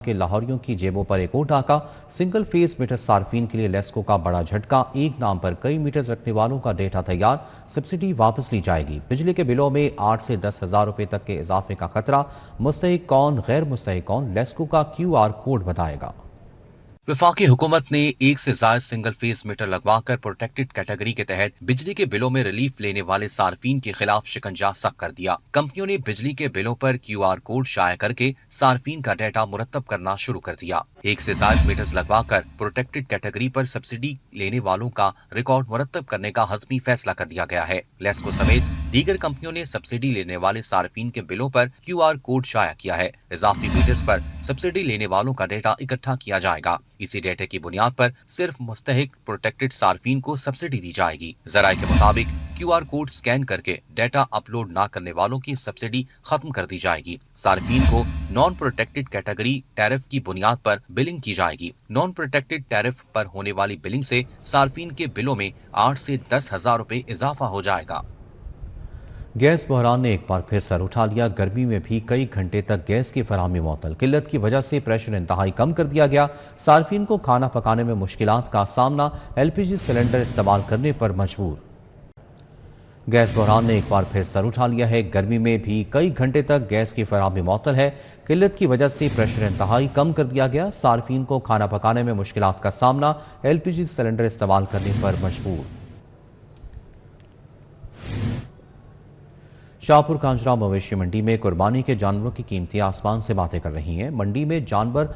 کہ لاہوریوں کی جیبوں پر ایک اور ڈاکہ، سنگل فیس میٹر صارفین کے لیے لیسکو کا بڑا جھٹکا، ایک نام پر کئی میٹرز رکھنے والوں کا ڈیٹا تیار، سبسڈی واپس لی جائے گی۔ بجلی کے بلوں میں 8 سے 10 ہزار روپے تک کے اضافے کا خطرہ، مستحق کون غیر مستحق کون، لیسکو کا QR کوڈ بتائے گا۔ وفاقی حکومت نے ایک سے زائد سنگل فیس میٹر لگوا کر پروٹیکٹڈ کیٹیگری کے تحت بجلی کے بلوں میں ریلیف لینے والے صارفین کے خلاف شکنجہ سخت کر دیا۔ کمپنیوں نے بجلی کے بلوں پر QR کوڈ شائع کر کے صارفین کا ڈیٹا مرتب کرنا شروع کر دیا۔ ایک سے زائد میٹرز لگوا کر پروٹیکٹڈ کیٹیگری پر سبسڈی لینے والوں کا ریکارڈ مرتب کرنے کا حتمی فیصلہ کر دیا گیا ہے۔ لیسکو سمیت دیگر کمپنیوں نے سبسڈی لینے والے صارفین کے بلوں پر QR کوڈ شائع کیا ہے۔ اضافی میٹرز پر سبسڈی لینے والوں کا ڈیٹا اکٹھا کیا جائے گا۔ اسی ڈیٹا کی بنیاد پر صرف مستحق پروٹیکٹڈ صارفین کو سبسڈی دی جائے گی۔ ذرائع کے مطابق QR کوڈ سکین کر کے ڈیٹا اپلوڈ نہ کرنے والوں کی سبسڈی ختم کر دی جائے گی۔ صارفین کو نان پروٹیکٹڈ کیٹیگری ٹیرف کی بنیاد پر بلنگ کی جائے گی۔ نان پروٹیکٹڈ ٹیرف پر ہونے والی بلنگ سے صارفین کے بلوں میں 8 سے 10 ہزار روپے اضافہ ہو جائے گا۔ گیس بحران نے ایک بار پھر سر اٹھا لیا۔ گرمی میں بھی کئی گھنٹے تک گیس کی فراہمی معطل، قلت کی وجہ سے پریشر انتہائی کم کر دیا گیا۔ صارفین کو کھانا پکانے میں مشکلات کا سامنا، LPG سلنڈر استعمال کرنے پر مجبور۔ گیس بحران نے ایک بار پھر سر اٹھا لیا ہے۔ گرمی میں بھی کئی گھنٹے تک گیس کی فراہمی معطل ہے، قلت کی وجہ سے پریشر انتہائی کم کر دیا گیا۔ صارفین کو کھانا پکانے میں مشکلات کا سامنا، LPG سلنڈر استعمال کرنے پر مجبور۔ شاہپور کانجرا مویشی منڈی میں قربانی کے جانوروں کی قیمتیں آسمان سے باتیں کر رہی ہیں۔ منڈی میں جانور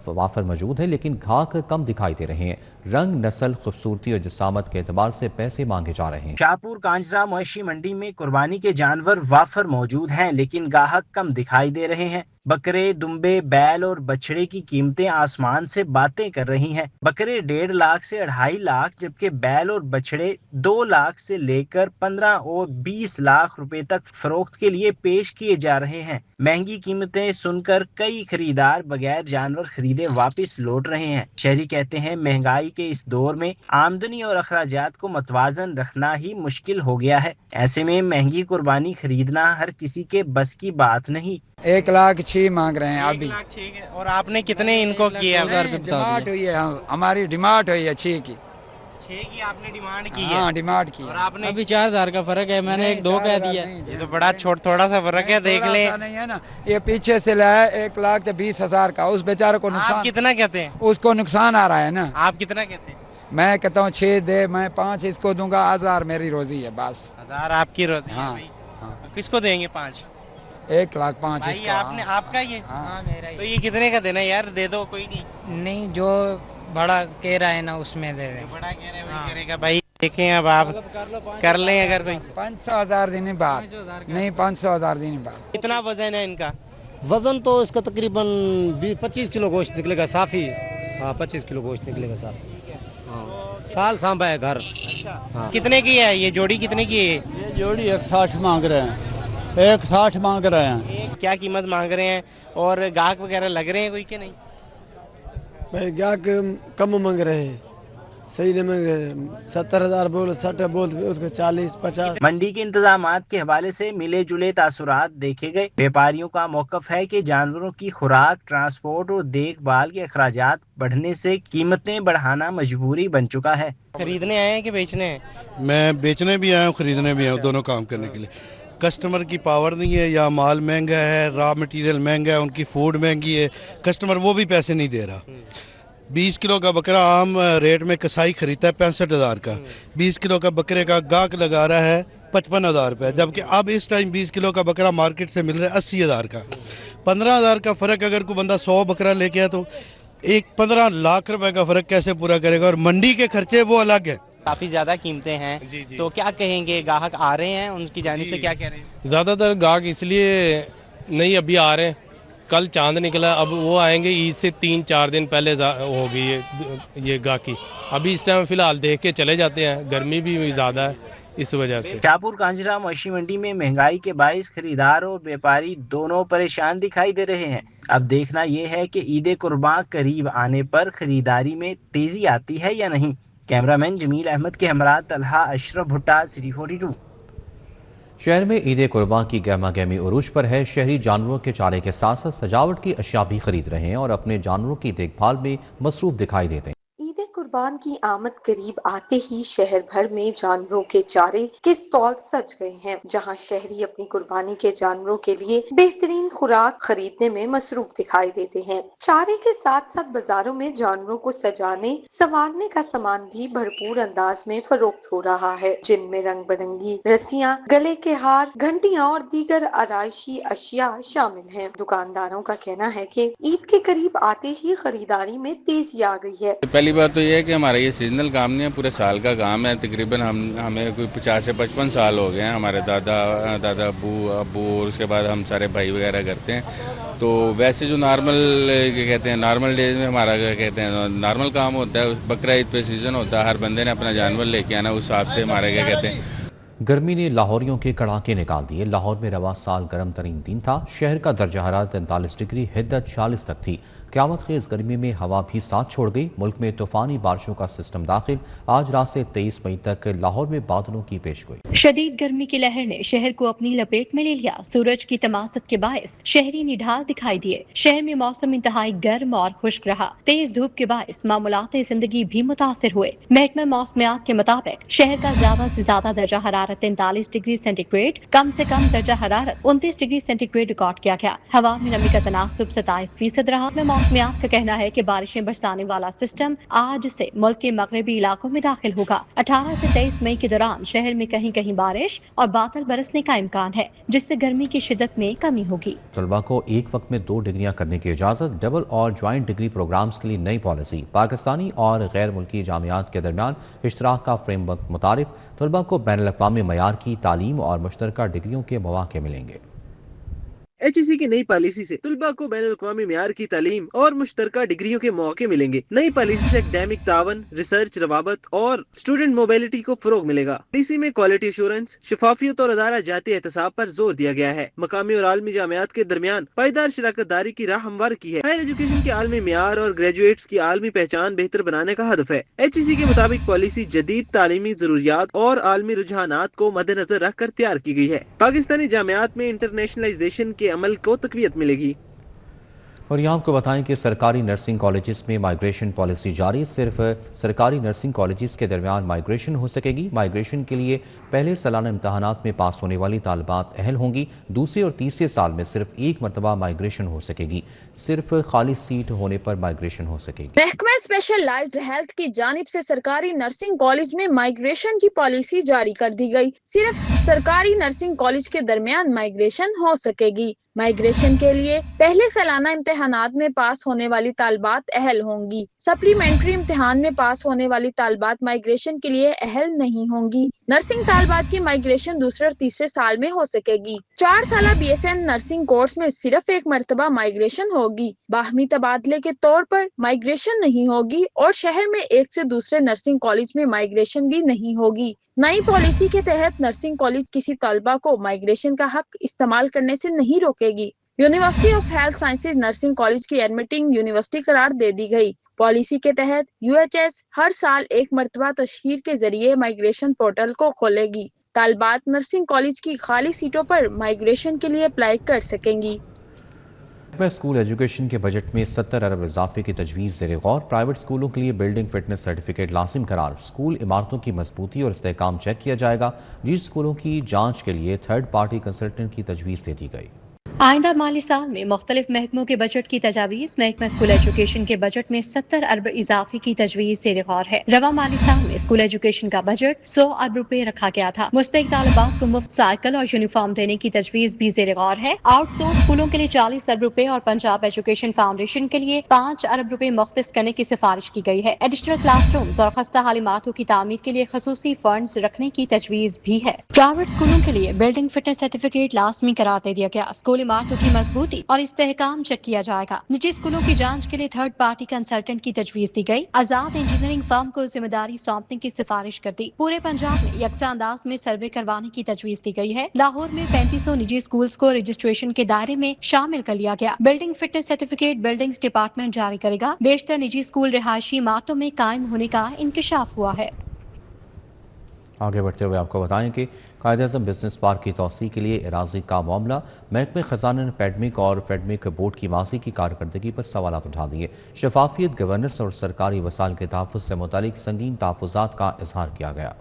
وافر موجود ہیں لیکن گھاک کم دکھائی دے رہے ہیں۔ رنگ، نسل، خوبصورتی اور جسامت کے اعتبار سے پیسے مانگے جا رہے ہیں۔ شاہپور کانجرا مویشی منڈی میں قربانی کے جانور وافر موجود ہیں لیکن گاہک کم دکھائی دے رہے ہیں۔ بکرے، دمبے، بیل اور بچڑے کی قیمتیں آسمان سے باتیں کر رہی ہیں۔ بکرے 1.5 لاکھ سے 2.5 لاکھ جبکہ بیل اور بچڑے 2 لاکھ سے لے کر 15 اور 20 لاکھ روپے تک فروخت کے لیے پیش کیے جا رہے ہیں۔ مہنگی قیمتیں سن کر کئی خریدار بغیر جانور خریدے واپس لوٹ رہے ہیں۔ شہری کہتے ہیں مہنگائی کے اس دور میں آمدنی اور اخراجات کو متوازن رکھنا ہی مشکل ہو گیا ہے۔ ایسے میں مہنگی قربانی خریدنا ہر کسی کے بس کی بات نہیں۔ 1,06,000 مانگ رہے ہیں ابھی۔ 1,06,000 اور آپ نے کتنے ان کو کیا؟ ڈیمانڈ ہوئی ہے، ہماری ڈیمانڈ ہوئی ہے 6 کی۔ 6 کی آپ نے ڈیمانڈ کی ہے؟ ہاں ڈیمانڈ کی۔ اور آپ نے ابھی 4,000 کا فرق ہے، میں نے 1,2 کہہ دیا۔ یہ تو بڑا تھوڑا سا فرق ہے، دیکھ لیں۔ نہیں ہے نا، یہ پیچھے سے لایا 1,20,000 کا، اس بیچارے کو نقصان۔ آپ کتنا کہتے ہیں؟ اس کو نقصان آ رہا ہے نا۔ آپ کتنا کہتے ہیں؟ میں کہتا ہوں 6 دے، میں 5 اس کو دوں گا، 1,000 میری روزی ہے بس۔ 1,000 آپ کی روزی ہے؟ ہاں کس کو دیں گے 5؟ 1,05,000 اس کو۔ آپ نے، آپ کا یہ؟ ہاں میرا تو یہ کتنے کا دینا یار؟ دے دو، کوئی نہیں۔ نہیں، جو بڑا کہہ رہا ہے نا اس میں دے دیں۔ بڑا کہہ رہے ہیں وہی کرے گا بھائی۔ دیکھیں اب آپ کر لیں اگر کوئی۔ 500,000 دینے بعد نہیں، 500,000 دینے بعد۔ کتنا وزن ہے ان کا؟ وزن تو اس کا تقریباً 25 کلو گوشت نکلے گا صافی۔ ہاں 25 کلو گوشت نکلے گا صافی۔ سال سانبا ہے گھر۔ ہاں۔ کتنے کی ہے یہ جوڑی؟ کتنے کی ہے یہ جوڑی 160 مانگ رہے ہیں، 160 مانگ رہے ہیں۔ کیا قیمت مانگ رہے ہیں اور گاہک وغیرہ لگ رہے ہیں کوئی کہ نہیں؟ بھائی کیا کم مانگ رہے ہیں، صحیح نہیں مانگ رہے ہیں۔ 70,000 بول، 60 بول، اس کو 40 50۔ منڈی کے انتظامات کے حوالے سے ملے جلے تاثرات دیکھے گئے۔ بیپاریوں کا موقف ہے کہ جانوروں کی خوراک، ٹرانسپورٹ اور دیکھ بھال کے اخراجات بڑھنے سے قیمتیں بڑھانا مجبوری بن چکا ہے۔ خریدنے آئے ہیں کہ بیچنے ہیں؟ میں بیچنے بھی آیا ہوں، خریدنے بھی آیا ہوں، دونوں کام کرنے کے لیے۔ کسٹمر کی پاور نہیں ہے، یا مال مہنگا ہے، را مٹیریل مہنگا ہے، ان کی فوڈ مہنگی ہے، کسٹمر وہ بھی پیسے نہیں دے رہا۔ 20 کلو کا بکرا عام ریٹ میں کسائی خریدتا ہے 65,000 کا، 20 کلو کا بکرے کا گاہک لگا رہا ہے 55,000 روپے، جبکہ اب اس ٹائم 20 کلو کا بکرا مارکیٹ سے مل رہا ہے 80,000 کا۔ 15,000 کا فرق اگر کوئی بندہ 100 بکرا لے کے آئے تو 15 لاکھ روپے کا فرق کیسے پورا کرے گا؟ اور منڈی کے خرچے وہ الگ ہے۔ کافی زیادہ قیمتیں ہیں، تو کیا کہیں گے؟ گاہک آ رہے ہیں، ان کی جانب سے کیا کہہ رہے ہیں؟ زیادہ تر گاہک اس لیے نہیں ابھی آ رہے ہیں، کل چاند نکلا، اب وہ آئیں گے عید سے 3-4 دن پہلے ہوگی یہ گاہکی۔ ابھی اس ٹائم فی الحال دیکھ کے چلے جاتے ہیں، گرمی بھی زیادہ ہے اس وجہ سے۔ شاہپور کانجرا مویشی منڈی میں مہنگائی کے باعث خریدار اور بیپاری دونوں پریشان دکھائی دے رہے ہیں۔ اب دیکھنا یہ ہے کہ عید قرباں قریب آنے پر خریداری میں تیزی آتی ہے یا نہیں۔ کیمرہ مین جمیل احمد کے ہمراہ طلحہ اشرف بھٹا، City 42۔ شہر میں عید قربان کی گہما گہمی عروج پر ہے۔ شہری جانوروں کے چارے کے ساتھ ساتھ سجاوٹ کی اشیاء بھی خرید رہے ہیں اور اپنے جانوروں کی دیکھ بھال میں مصروف دکھائی دیتے ہیں۔ عید قربان کی آمد قریب آتے ہی شہر بھر میں جانوروں کے چارے کے سٹال سج گئے ہیں، جہاں شہری اپنی قربانی کے جانوروں کے لیے بہترین خوراک خریدنے میں مصروف دکھائی دیتے ہیں۔ چارے کے ساتھ ساتھ بازاروں میں جانوروں کو سجانے سنوارنے کا سامان بھی بھرپور انداز میں فروخت ہو رہا ہے، جن میں رنگ برنگی رسیاں، گلے کے ہار، گھنٹیاں اور دیگر آرائشی اشیاء شامل ہیں۔ دکانداروں کا کہنا ہے کہ عید کے قریب آتے ہی خریداری میں تیزی آ گئی ہے۔ پہلی بات تو یہ ہے کہ ہمارا یہ سیزنل کام نہیں ہے، پورے سال کا کام ہے۔ تقریباً ہمیں کوئی 50 سے 55 سال ہو گئے ہیں۔ ہمارے دادا ابو اور اس کے بعد ہم سارے بھائی وغیرہ کرتے ہیں۔ تو ویسے جو نارمل کہتے ہیں نارمل ڈیز میں ہمارا کہتے ہیں نارمل کام ہوتا ہے، بقرہ عید پہ سیزن ہوتا ہے، ہر بندے نے اپنا جانور لے کے آنا، اس حساب سے ہمارے کہتے ہیں۔ گرمی نے لاہوریوں کے کڑاکے نکال دیے۔ لاہور میں رواں سال گرم ترین دن تھا۔ شہر کا درجہ حرارت 43 ڈگری، حدت 40 تک تھی۔ قیامت خیز گرمی میں ہوا بھی ساتھ چھوڑ گئی۔ ملک میں طوفانی بارشوں کا سسٹم داخل۔ آج رات سے 23 مئی تک لاہور میں بادلوں کی پیشگوئی۔ شدید گرمی کی لہر نے شہر کو اپنی لپیٹ میں لے لیا۔ سورج کی تماست کے باعث شہری نڈھال دکھائی دیے۔ شہر میں موسم انتہائی گرم اور خشک رہا۔ تیز دھوپ کے باعث معمولات زندگی بھی متاثر ہوئے۔ محکمہ موسمیات کے مطابق شہر کا زیادہ سے زیادہ درجہ حرارت 43 ڈگری سینٹی گریڈ، کم سے کم درجہ حرارت 29 ڈگری سینٹی گریڈ ریکارڈ کیا گیا۔ ہوا میں نمی کا تناسب 27% رہا۔ موسمیات کا کہنا ہے کہ بارشیں برسانے والا سسٹم آج سے ملک کے مغربی علاقوں میں داخل ہوگا۔ 18 سے 23 مئی کے دوران شہر میں کہیں کہیں بارش اور بادل برسنے کا امکان ہے، جس سے گرمی کی شدت میں کمی ہوگی۔ طلباء کو ایک وقت میں 2 ڈگریاں کرنے کی اجازت۔ ڈبل اور جوائنٹ ڈگری پروگرامز کے لیے نئی پالیسی۔ پاکستانی اور غیر ملکی جامعات کے درمیان اشتراک کا فریم ورک متعارف۔ طلباء کو بین الاقوامی معیار کی تعلیم اور مشترکہ ڈگریوں کے مواقع ملیں گے۔ HEC کی نئی پالیسی سے طلباء کو بین الاقوامی معیار کی تعلیم اور مشترکہ ڈگریوں کے مواقع ملیں گے۔ نئی پالیسی سے اکیڈیمک تعاون، ریسرچ، روابط اور اسٹوڈنٹ موبیلٹی کو فروغ ملے گا۔ پالیسی میں کوالٹی ایشورنس، شفافیت اور ادارہ جاتی احتساب پر زور دیا گیا ہے۔ مقامی اور عالمی جامعات کے درمیان پائیدار شراکت داری کی راہ ہموار کی ہے۔ ہائر ایجوکیشن کے عالمی معیار اور گریجویٹس کی عالمی پہچان بہتر بنانے کا ہدف ہے۔ HEC کے مطابق پالیسی جدید تعلیمی ضروریات اور عالمی رجحانات کو مد نظر رکھ کر تیار کی گئی ہے۔ پاکستانی جامعات میں انٹرنیشنلائزیشن کے عمل کو تقویت ملے گی۔ اور یہاں آپ کو بتائیں کہ سرکاری نرسنگ کالجز میں مائیگریشن پالیسی جاری۔ صرف سرکاری نرسنگ کالجز کے درمیان مائیگریشن ہو سکے گی۔ مائیگریشن کے لیے پہلے سالانہ امتحانات میں پاس ہونے والی طالبات اہل ہوں گی۔ دوسرے اور تیسرے سال میں صرف ایک مرتبہ مائیگریشن ہو سکے گی۔ صرف خالی سیٹ ہونے پر مائیگریشن ہو سکے گی۔ محکمہ اسپیشلائزڈ ہیلتھ کی جانب سے سرکاری نرسنگ کالج میں مائیگریشن کی پالیسی جاری کر دی گئی۔ صرف سرکاری نرسنگ کالج کے درمیان مائیگریشن ہو سکے گی۔ مائیگریشن کے لیے پہلے سالانہ امتحانات میں پاس ہونے والی طالبات اہل ہوں گی۔ سپلیمنٹری امتحان میں پاس ہونے والی طالبات مائیگریشن کے لیے اہل نہیں ہوں گی۔ نرسنگ طالبات کی مائیگریشن دوسرے اور تیسرے سال میں ہو سکے گی۔ 4 سالہ BSN نرسنگ کورس میں صرف ایک مرتبہ مائیگریشن ہوگی۔ باہمی تبادلے کے طور پر مائیگریشن نہیں ہوگی اور شہر میں ایک سے دوسرے نرسنگ کالج میں مائیگریشن بھی نہیں ہوگی۔ نئی پالیسی کے تحت نرسنگ کالج کسی طالبہ کو مائیگریشن کا حق استعمال کرنے سے نہیں روکے گی۔ University of health sciences nursing college کی ایڈمٹنگ یونیورسٹی قرار دے دی گئی۔ پالیسی کے تحت UHS ہر سال ایک مرتبہ تشہیر کے ذریعے مائیگریشن پورٹل کو کھولے گی۔ طالبات نرسنگ کالج کی خالی سیٹوں پر مائیگریشن کے لیے اپلائی کر سکیں گی۔ اسکول ایجوکیشن کے بجٹ میں 70 ارب اضافے کی تجویز زیر غور۔ پرائیویٹ اسکولوں کے لیے بلڈنگ فٹنس سرٹیفکیٹ لازم قرار۔ اسکول عمارتوں کی مضبوطی اور استحکام چیک کیا جائے گا۔ نجی اسکولوں کی جانچ کے لیے تھرڈ پارٹی کنسلٹنٹ کی تجویز دے دی گئی۔ آئندہ مالی سال میں مختلف محکموں کے بجٹ کی تجاویز۔ محکمہ اسکول ایجوکیشن کے بجٹ میں 70 ارب اضافے کی تجویز زیر غور ہے۔ رواں مالی سال میں اسکول ایجوکیشن کا بجٹ 100 ارب روپے رکھا گیا تھا۔ مستحق طالبات کو مفت سائیکل اور یونیفارم دینے کی تجویز بھی زیر غور ہے۔ آؤٹ سورس اسکولوں کے لیے 40 ارب روپے اور پنجاب ایجوکیشن فاؤنڈیشن کے لیے 5 ارب روپے مختص کرنے کی سفارش کی گئی ہے۔ ایڈیشنل کلاس رومز اور خستہ حال عمارتوں کی تعمیر کے لیے خصوصی فنڈز رکھنے کی تجویز بھی ہے۔ پرائیویٹ اسکولوں کے لیے بلڈنگ فٹنس سرٹیفکیٹ لازمی قرار دے دیا گیا۔ اسکول عمارتوں کی مضبوطی اور استحکام چیک کیا جائے گا۔ نجی اسکولوں کی جانچ کے لیے تھرڈ پارٹی کنسلٹنٹ کی تجویز دی گئی۔ آزاد انجینئرنگ فرم کو ذمہ داری سونپنے کی سفارش کر دی۔ پورے پنجاب میں یکساں انداز میں سروے کروانے کی تجویز دی گئی ہے۔ لاہور میں 3500 نجی اسکولز کو رجسٹریشن کے دائرے میں شامل کر لیا گیا۔ Building fitness certificate buildings department جاری کرے گا۔ بیشتر نجی اسکول رہائشی عمارتوں میں قائم ہونے کا انکشاف ہوا ہے۔ आगे बढ़ते हुए आपको बताएं कि कायद-ए-आज़म बिजनेस पार्क की तौसीक़ के लिए अराज़ी का मामला महकमे ख़ज़ाना ने पैडमिक और फेडमिक बोर्ड की माजी की कारकर्दगी पर सवालात उठा दिए। शफाफियत, गवर्नेंस और सरकारी वसाइल के तहफ़्फ़ुज़ से मुतालिक संगीन तहफ़्फ़ुज़ात का इजहार किया गया।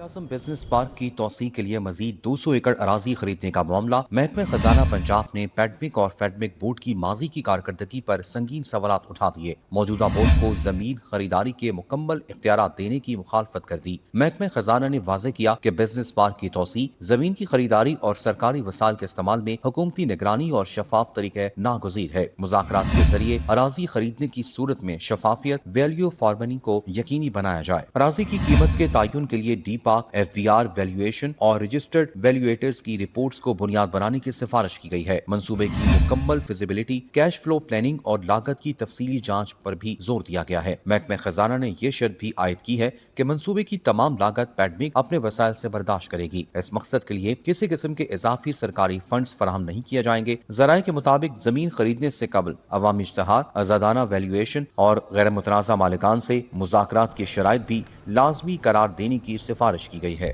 कायद-ए-आज़म बिजनेस पार्क की तौसीक़ के लिए मजीद 200 एकड़ अराजी खरीदने का मामला महकमे खजाना पंजाब ने पैडमिक और फेडमिक बोर्ड की माजी की कारकर्दगी पर संगीन सवालात उठा दिए। मौजूदा बोर्ड को जमीन खरीदारी के मुकम्मल इख्तियारात देने की मुखालफत कर दी। महकमे खजाना ने वाज़ेह किया कि बिजनेस पार्क की तौसीक़, जमीन की खरीदारी और सरकारी वसाइल के इस्तेमाल में हुकूमती निगरानी और शफाफ तरीके नागुज़ीर है। मुज़ाकरात के जरिए अराजी खरीदने की सूरत में शफाफियत, वैल्यू फॉर मनी को यकीनी बनाया जाए। अराजी की कीमत के तयन के लिए डी FBR वैल्यूएशन और रजिस्टर्ड वैल्यूएटर्स की रिपोर्ट्स को बुनियाद बनाने की सिफारिश की गई है। मंसूबे की मुकम्मल फिजिबिलिटी, कैश फ्लो प्लानिंग और लागत की तफसीली जांच पर भी जोर दिया गया है। महकमे खजाना ने यह शर्त भी आयद की है कि मंसूबे की तमाम लागत पैडमिक अपने वसाइल से बर्दाश्त करेगी। इस मकसद के लिए किसी किस्म के इजाफी सरकारी फंड्स फराहम नहीं किए जाएंगे। ज़राए के मुताबिक जमीन खरीदने से कबल अवामी इश्तहार, आजादाना वैल्यूएशन और गैर मुतनाज़ा मालिकान से मुज़ाकरात की शराइत भी लाजमी करार देने की सिफारिश की गई है।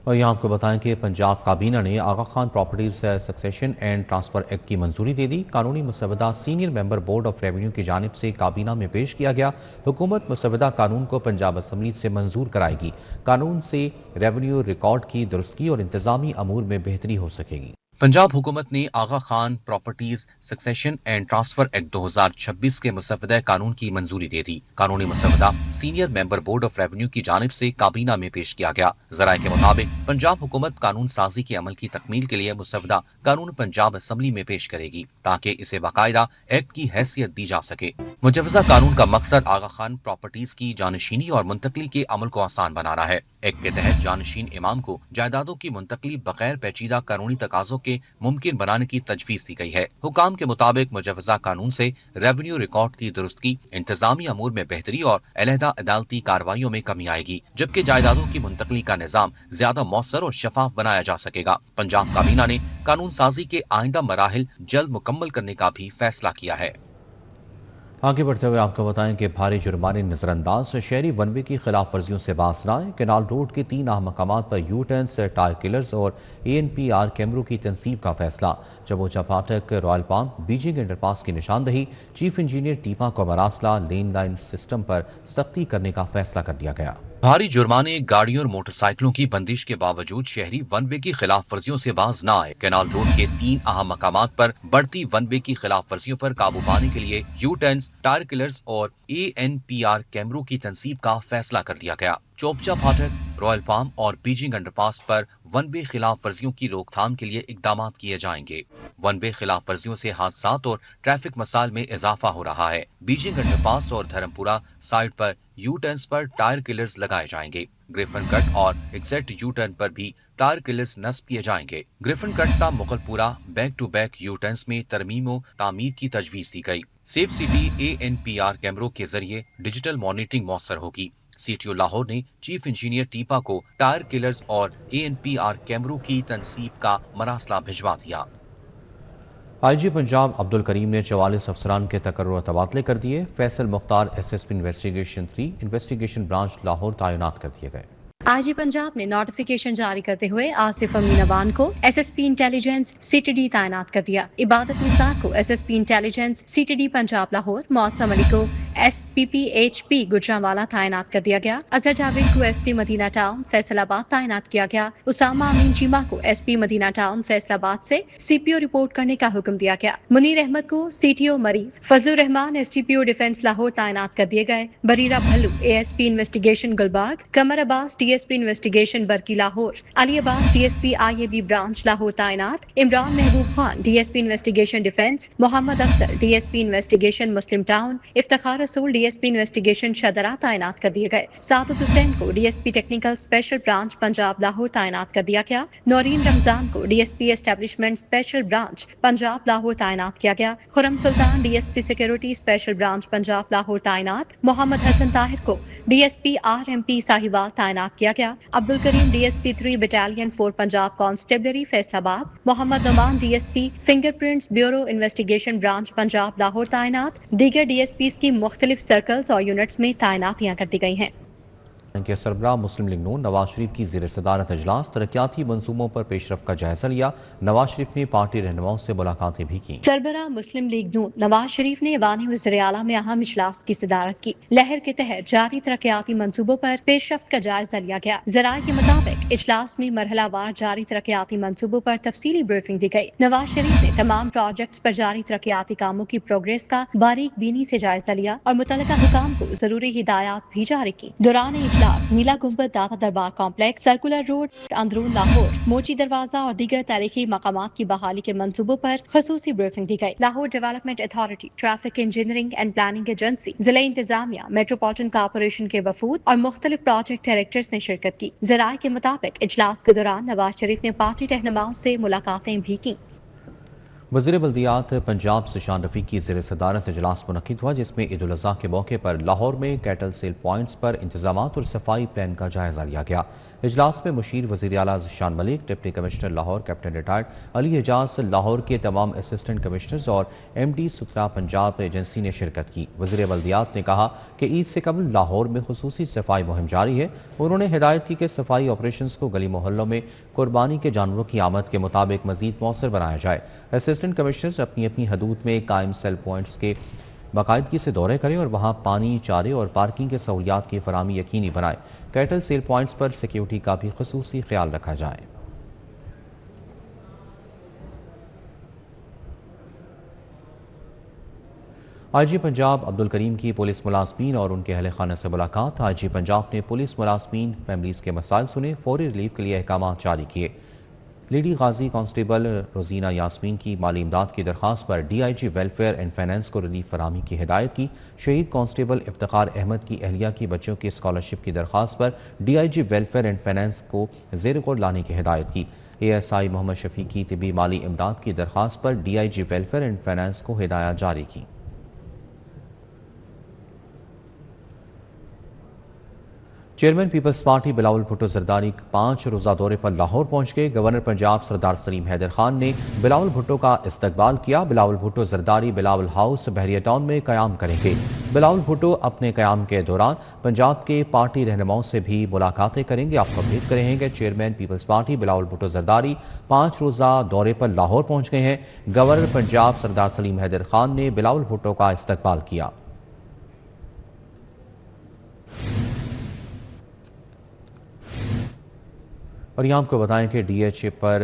और यहाँ आपको बताएं कि पंजाब काबीना ने Aga Khan properties succession and transfer act की मंजूरी दे दी। कानूनी मसवदा senior member board of revenue की जानिब से काबीना में पेश किया गया। हुकूमत मसवदा कानून को पंजाब असम्बली से मंजूर कराएगी। कानून से रेवेन्यू रिकॉर्ड की दुरुस्ती और इंतजामी अमूर में बेहतरी हो सकेगी। पंजाब हुकूमत ने Aga Khan properties succession and transfer act 2026 के मसवदा कानून की मंजूरी दे दी। कानूनी मसवदा senior member board of revenue की जानिब से काबीना में पेश किया गया। ज़राए के मुताबिक पंजाब हुकूमत कानून साजी के अमल की तकमील के लिए मसवदा कानून पंजाब असम्बली में पेश करेगी ताकि इसे बाकायदा एक्ट की हैसियत दी जा सके। मुजवजा कानून का मकसद आगा खान प्रॉपर्टीज की जानशीनी और मुंतकली के अमल को आसान बनाना है। एक्ट के तहत जानशीन इमाम को जायदादों की मुंतकली बगैर पेचीदा कानूनी तकाजों के मुमकिन बनाने की तजवीज़ दी गई है। हुकाम के मुताबिक मुजवजा कानून से रेवेन्यू रिकॉर्ड की दुरुस्ती, इंतजामी अमूर में बेहतरी और अलहदा अदालती कार्रवाइयों में कमी आएगी, जबकि जायदादों की मुंतकली का निज़ाम ज्यादा मौसर और शफाफ बनाया जा सकेगा। पंजाब काबीना ने कानून साजी के आइंदा मराहिल जल्द मुकम्मल करने का भी फैसला किया है। आगे बढ़ते हुए आपको बताएं कि भारी जुर्माने नजरअंदाज, शहरी वन वे की खिलाफ वर्जियों से बाज न आए। कैनाल रोड के 3 अहम मकामात पर यू टर्न्स, टायर किलर्स और ANPR कैमरों की तनसीब का फैसला। चबोचा फाटक, रॉयल पाम, बीजिंग अंडरपास की निशानदही, चीफ इंजीनियर टीपा को मरासला लेन लाइन सिस्टम पर सख्ती करने का फैसला कर दिया गया। भारी जुर्माने, गाड़ियों और मोटरसाइकिलों की बंदिश के बावजूद शहरी वन वे की खिलाफ वर्जियों से बाज न आए। कैनाल रोड के 3 अहम मकामात पर बढ़ती वन वे की खिलाफ वर्जियों पर काबू पाने के लिए यू टर्न्स, टायर किलर्स और ANPR कैमरों की तनसीब का फैसला कर लिया गया। चोपचा फाटक, रॉयल पाम और बीजिंग अंडरपास पर वन वे खिलाफ वर्जियों की रोकथाम के लिए इकदाम किए जाएंगे। वन वे खिलाफ वर्जियों से हादसात और ट्रैफिक मसाइल में इजाफा हो रहा है। बीजिंग अंडरपास और धर्मपुरा साइड पर you turns per tyre killers लगाए जाएंगे। ग्रिफन कट और एग्जैक्ट यू टर्न पर भी टायर किलर्स नस्ब किए जाएंगे। ग्रिफन कट ता Mughalpura back to back U turns में तरमीम तामीर की तजवीज दी गई। सेफ सिटी ANPR कैमरों के जरिए डिजिटल मॉनिटरिंग मौसर होगी। CTO लाहौर ने चीफ इंजीनियर टीपा को टायर किलर्स और ANPR कैमरों की तनसीब का मरासला भिजवा दिया। IG पंजाब अब्दुल करीम ने 44 अफसरान के तकर्रुर और तबादले कर दिए। Faisal Mukhtar SSP investigation 3 investigation branch Lahore तैनात कर दिए गए। IG पंजाब ने नोटिफिकेशन जारी करते हुए आसिफ अमीन अबान को SSP इंटेलिजेंस CTD तैनात कर दिया। इबादत निसार को SSP intelligence CTD Punjab Lahore, मौसम अली को SPPHP गुजरांवाला तैनात कर दिया गया। अजहर जावेद को SP मदीना टाउन फैसलाबाद तैनात किया गया। उसामा अमीन चीमा को SP मदीना टाउन फैसलाबाद से CPO रिपोर्ट करने का हुक्म दिया गया। मुनीर अहमद को CTO मरीफ, फजलुर रहमान STPO डिफेंस लाहौर तैनात कर दिए गए। Barira Bhallu ASP investigation Gulbagh, Qamar Abbas DSP investigation Barki Lahore, Ali Abbas DSP IAB branch Lahore तैनात। Imran Mehboob Khan DSP investigation defence, Mohammad Afsar DSP investigation Muslim Town, Iftikhar Rasool DSP investigation Shahdara तैनात कर दिए गए। सादत हुसैन को DSP technical special branch Punjab Lahore तैनात कर दिया गया। नौरीन रमजान को DSP establishment special branch Punjab Lahore तैनात किया गया। खुरम सुल्तान DSP security special branch Punjab Lahore तैनात। मोहम्मद हसन ताहिर को DSP RMP साहिवाल तैनात किया गया। Abdul Karim DSP 3 battalion 4 Punjab constabulary Faisalabad. Mohammad Naman DSP fingerprints bureau investigation branch Punjab Lahore तैनात। दीगर DSPs की मुख्तलिफ सर्कल्स और यूनिट्स में तैनातियां कर दी गई हैं। के सरबराह मुस्लिम लीग नून नवाज शरीफ की ज़ेर सदारत अजलास तरक्याती मंसूबों पर पेशरफ का जायजा लिया। नवाज शरीफ ने पार्टी रहनुमाओं से मुलाकातें भी की। सरबराह मुस्लिम लीग नून नवाज शरीफ ने ऐवान वज़ीर-ए-आला में अहम इजलास की सदारत की। लहर के तहत जारी तरक्याती मंसूबों पर पेशरफ का जायजा लिया गया। ज़राए के मुताबिक इजलास में मरहलावार जारी तरक्याती मंसूबों पर तफसीली ब्रीफिंग दी गई। नवाज शरीफ ने तमाम प्रोजेक्ट्स पर जारी तरक्याती कामों की प्रोग्रेस का बारीक बीनी से जायजा लिया और मुतल्लिका हुकाम को जरूरी हिदायत भी जारी की। दौरान इजलास नीला गुंबद दाता दरबार कॉम्प्लेक्स, सर्कुलर रोड, अंदरून लाहौर, मोची दरवाजा और दीगर तारीखी मकामात की बहाली के मंसूबों पर खसूसी ब्रीफिंग दी गई। Lahore development authority, traffic engineering and planning agency, जिला इंतजामिया, मेट्रोपॉलिटन कॉर्पोरेशन के वफूद और मुख्तलिफ प्रोजेक्ट डायरेक्टर्स ने शिरकत की। ज़राए के मुताबिक इजलास के दौरान नवाज शरीफ ने पार्टी रहनुमाओं से मुलाकातें भी की। वज़ीर बल्दियात पंजाब ज़िशान रफ़ीक की ज़ेर सदारत इजलास मुनक़िद हुआ, जिसमें ईद उल अज़हा के मौके पर लाहौर में कैटल सेल पॉइंट्स पर इंतज़ामात और सफाई प्लान का जायज़ा लिया गया। इजलास में मुशीर वज़ीर आला Zeeshan Malik, deputy commissioner Lahore captain retired Ali Ejaz, Lahore के तमाम असिस्टेंट कमिश्नर्स और MD सुथरा पंजाब एजेंसी ने शिरकत की। वज़ीर बल्दियात ने कहा कि ईद से कबल लाहौर में खुसूसी सफाई मुहिम जारी है। उन्होंने हिदायत की कि सफाई ऑपरेशंस को गली मोहल्लों में कुर्बानी के जानवरों की आमद के मुताबिक मज़ीद मौसर बनाया जाए। असिस्टेंट कमिश्नर्स अपनी अपनी हदूद में कायम सेल पॉइंट्स के बाकायदगी से दौरे करें और वहाँ पानी, चारे और पार्किंग के सहूलियात की फराहमी यकीनी बनाएं। कैटल सेल पॉइंट्स पर सिक्योरिटी का भी खुसूसी ख्याल रखा जाए। IG पंजाब अब्दुल करीम की पुलिस मुलाजमीन और उनके अहल खाना से मुलाकात। IG पंजाब ने पुलिस मुलाजमीन फैमिलीज़ के मसाइल सुने, फौरी रिलीफ के लिए अहकाम जारी किए। लेडी गाजी कांस्टेबल रोजीना यास्मीन की माली इमदाद की दरख्वास्त पर DIG वेलफेयर एंड फाइनेंस को रिलीफ फराहमी की हिदायत की। शहीद कांस्टेबल इफ्तिखार अहमद की अहलिया की बच्चों की स्कॉलरशिप की दरख्वास्त पर DIG वेलफेयर एंड फाइनेंस को ज़ेर गौर लाने की हिदायत की। ASI मोहम्मद शफी की तिबी माली इमदाद की दरख्वास्त पर DIG वेलफेयर एंड फाइनेंस को हिदायत जारी की। चेयरमैन पीपल्स पार्टी बिलावल भुट्टो जरदारी 5 रोज़ा दौरे पर लाहौर पहुंच गए। गवर्नर पंजाब सरदार सलीम हैदर खान ने बिलावल भुट्टो का इस्तकबाल किया। बिलावल भुट्टो जरदारी बिलावल हाउस बहरिया टाउन में क़याम करेंगे। बिलावल भुट्टो अपने क़याम के दौरान पंजाब के पार्टी रहनुमाओं से भी मुलाकातें करेंगे। आपको अपडेट करेंगे चेयरमैन पीपल्स पार्टी बिलावल भुट्टो जरदारी 5 रोज़ा दौरे पर लाहौर पहुँच गए हैं। गवर्नर पंजाब सरदार सलीम हैदर खान ने बिलावल भुट्टो का इस्तकबाल किया। और यहाँ आपको बताएं कि DHA पर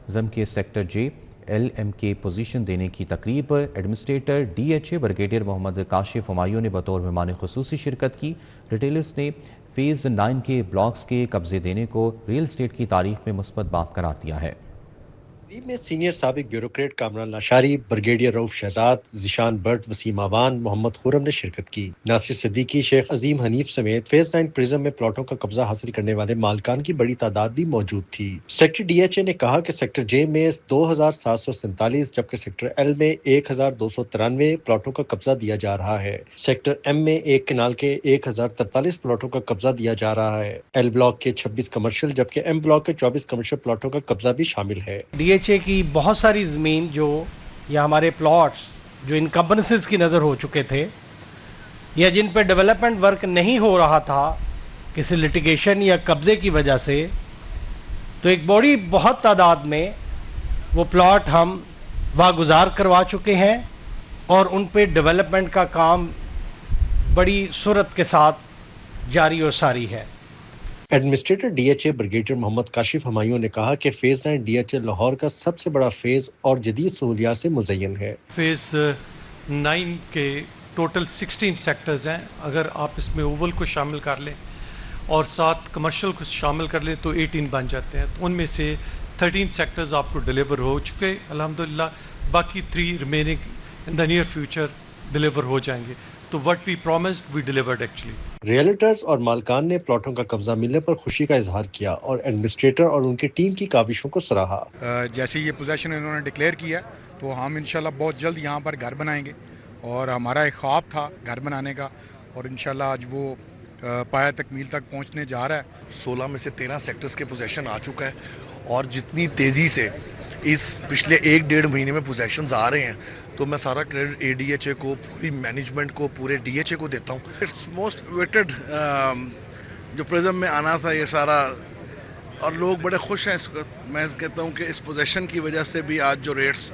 ज़म के सेक्टर J LMK पोजीशन देने की तकरीब administrator DHA brigadier Muhammad Kashif Humayun ने बतौर मेहमान खुसूसी शिरकत की। रिटेलर्स ने फेज़ 9 के ब्लॉक्स के कब्जे देने को रियल एस्टेट की तारीख में मुस्बत बात करार दिया है। में सीनियर साबिक ब्यूरोक्रेट कामरान लाशारी, ब्रिगेडियर रऊफ शहजाद, ज़िशान बट, वसीम आवान, मोहम्मद खुरम ने शिरकत की। नासिर सिद्दीकी, शेख अजीम हनीफ समेत फेज 9 प्रिज्म में प्लॉटों का कब्जा हासिल करने वाले मालकान की बड़ी तादाद भी मौजूद थी। सेक्टर DHA ने कहा कि सेक्टर J में 2747 जबकि सेक्टर L में 1293 प्लॉटों का कब्जा दिया जा रहा है। सेक्टर M में एक किनाल के 1043 प्लॉटों का कब्जा दिया जा रहा है। L ब्लॉक के 26 कमर्शियल जबकि M ब्लॉक के 24 कमर्शियल प्लॉटों का कब्जा भी शामिल है। DHA की बहुत सारी ज़मीन जो या हमारे प्लॉट्स जो इनकम्बेंसेस की नज़र हो चुके थे या जिन पर डेवलपमेंट वर्क नहीं हो रहा था किसी लिटिगेशन या कब्ज़े की वजह से, तो एक बड़ी बहुत तादाद में वो प्लॉट हम वागुजार करवा चुके हैं और उन पे डेवलपमेंट का काम बड़ी सूरत के साथ जारी और सारी है। Administrator DHA brigadier Muhammad Kashif Humayun ने कहा कि फेज 9 DHA लाहौर का सबसे बड़ा फेज और जदीद सहूलियात से मुज़य्यन है। फेज 9 के टोटल 16 सेक्टर्स हैं। अगर आप इसमें ओवल को शामिल कर लें और 7 कमर्शियल को शामिल कर लें तो 18 बन जाते हैं। तो उनमें से 13 सेक्टर्स आपको डिलीवर हो चुके अल्हम्दुलिल्लाह, बाकी 3 remaining in the near future deliver हो जाएंगे। तो what we promised we delivered actually. Realtors और मालकान ने प्लॉटों का कब्जा मिलने पर खुशी का इजहार किया और एडमिनिस्ट्रेटर और उनकी टीम की काविशों को सराहा। जैसे ये पोजीशन इन्होंने डिक्लेयर किया तो हम इंशाल्लाह बहुत जल्द यहाँ पर घर बनाएंगे और हमारा एक ख्वाब था घर बनाने का और इंशाल्लाह आज वो पाया तकमील तक पहुँचने जा रहा है। 16 में से 13 सेक्टर्स के पोजेशन आ चुका है और जितनी तेज़ी से इस पिछले 1-1.5 महीने में पोजेशंस आ रहे हैं तो मैं सारा क्रेडिट ADHA को, पूरी मैनेजमेंट को, पूरे DHA को देता हूँ। इट्स मोस्ट वेटेड जो प्रिज्म में आना था ये सारा, और लोग बड़े खुश हैं इस वक्त। मैं कहता हूँ कि इस पोजीशन की वजह से भी आज जो रेट्स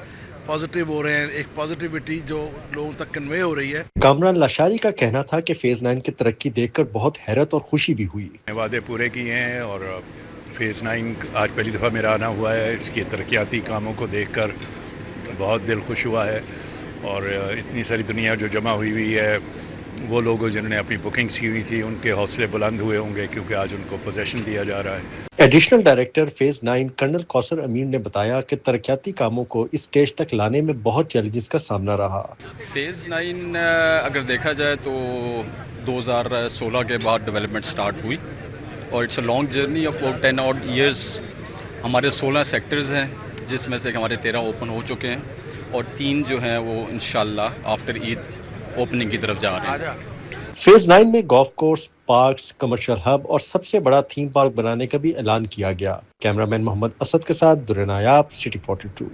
पॉजिटिव हो रहे हैं, एक पॉजिटिविटी जो लोगों तक कन्वे हो रही है। कामरान लाशारी का कहना था कि फेज़ 9 की तरक्की देखकर बहुत हैरत और खुशी भी हुई। वादे पूरे किए हैं और फेज़ 9 आज पहली दफ़ा मेरा आना हुआ है। इसके तरक्याती कामों को देखकर बहुत दिल खुश हुआ है और इतनी सारी दुनिया जो जमा हुई है, वो लोग जिन्होंने अपनी बुकिंग्स की हुई थी उनके हौसले बुलंद हुए होंगे क्योंकि आज उनको पोजीशन दिया जा रहा है। Additional director phase 9 colonel Kausar Amin ने बताया कि तरक्याती कामों को इस स्टेज तक लाने में बहुत चैलेंजेस का सामना रहा। फेज़ 9 अगर देखा जाए तो 2016 के बाद डेवलपमेंट स्टार्ट हुई और it's a long journey of about 10 odd years। हमारे 16 सेक्टर्स हैं जिसमें से हमारे 13 ओपन हो चुके हैं और 3 जो हैं वो इंशाल्लाह आफ्टर ईद ओपनिंग की तरफ जा रहे हैं। फेज़ 9 में golf course, parks, commercial hub और सबसे बड़ा थीम पार्क बनाने का भी ऐलान किया गया। कैमरामैन मोहम्मद असद के साथ दुर्र नायाब, सिटी 42।